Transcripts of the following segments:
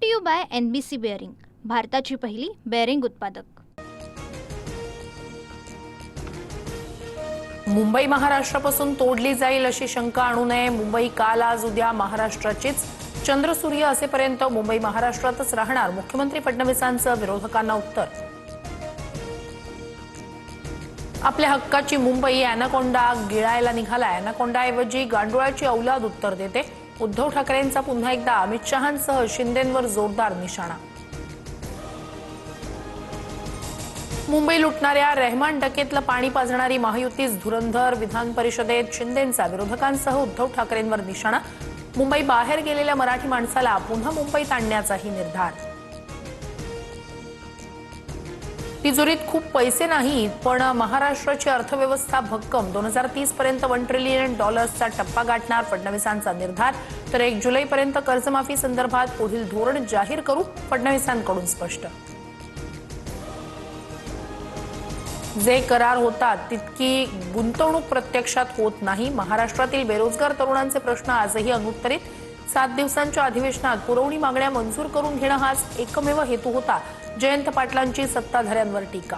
To you by NBC bearing, भारताची पहिली bearing उत्पादक। मुंबई महाराष्ट्रापासून तोडली जाईल अशी शंका आणू नये। मुंबई काल आज उद्या महाराष्ट्राचीच। चंद्रसूर्य असेपर्यंत मुंबई महाराष्ट्रातच राहणार, मुख्यमंत्री फडणवीसांचं विरोधकांना उत्तर। आपल्या हक्काची मुंबई अॅनाकोंडा गिळायला निघालाय। अॅनाकोंडाऐवजी गांडुळाची औलाद उत्तर देते। उद्धव ठाकरेंचा पुन्हा एकदा अमित शहांसह शिंदेंवर जोरदार निशाणा। मुंबई लुटणाऱ्या रेहमान डकेतलं पाणी पाजणारी महायुतीच धुरंधर। विधान परिषदेत शिंदेंचा विरोधकांसह उद्धव ठाकरेंवर निशाणा। मुंबई बाहेर गेलेल्या मराठी माणसाला पुन्हा मुंबईत आणण्याचाही निर्धार। तिजोरीत खूप पैसे नाहीत, पण महाराष्ट्राची अर्थव्यवस्था भक्कम। 2030 पर्यंत $1 ट्रिलियन टप्पा गाठणार, फडणवीसांचा निर्धार। तर 1 जुलैपर्यंत कर्जमाफी संदर्भात पुढील धोरण जाहीर करू, फडणवीसांकडून स्पष्ट। जे करार होतात तितकी गुंतवणूक प्रत्यक्षात होत नाही। महाराष्ट्रातील बेरोजगार तरुणांचे प्रश्न आजही अनुत्तरित। 7 दिवसांच्या अधिवेशनात पुरवणी मागण्या मंजूर करून घेणं हाच एकमेव हेतू होता। जयंत पाटलांची सत्ताधाऱ्यांवर टीका।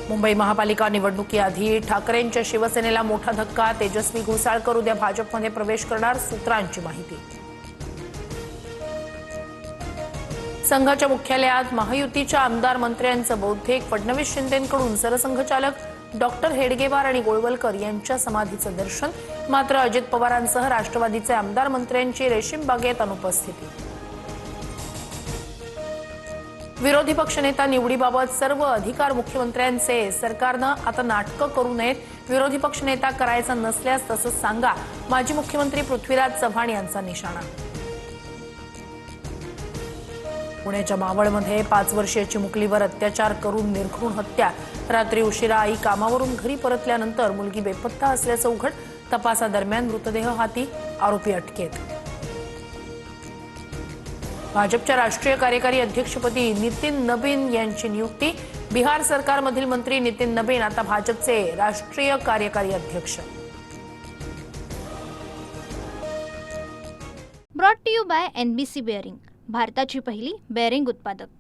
मुंबई महापालिका निवडणुकीआधी ठाकरेंच्या शिवसेनेला मोठा धक्का। तेजस्वी घोसाळकर उद्या भाजपमध्ये प्रवेश करणार, सूत्रांची माहिती। संघाच्या मुख्यालयात महायुतीच्या आमदार मंत्र्यांचं बौद्धिक। फडणवीस शिंदेंकडून सरसंघचालक डॉक्टर हेडगेवार आणि गोळवलकर यांच्या समाधीचं दर्शन। मात्र अजित पवारांसह राष्ट्रवादीचे आमदार मंत्र्यांची रेशीम बागेत अनुपस्थिती। विरोधी पक्षनेता निवडीबाबत सर्व अधिकार मुख्यमंत्र्यांचे। सरकारनं आता नाटकं करू नयेत। विरोधी पक्षनेता करायचा नसल्यास तसंच सांगा, माजी मुख्यमंत्री पृथ्वीराज चव्हाण यांचा निशाणा। पुण्याच्या मावळमध्ये 5 वर्षीय मुलीवर अत्याचार करून निर्घृण हत्या। रात्री उशिरा आई कामावरून घरी परतल्यानंतर मुलगी बेपत्ता असल्याचं उघड। तपासादरम्यान मृतदेह हाती, आरोपी अटकेत। भाजपच्या राष्ट्रीय कार्यकारी अध्यक्षपदी नितीन नबीन यांची नियुक्ती। बिहार सरकारमधील मंत्री नितीन नबीन आता भाजपचे राष्ट्रीय कार्यकारी अध्यक्ष। Brought to you by NBC bearing, भारताची पहिली बेअरिंग उत्पादक।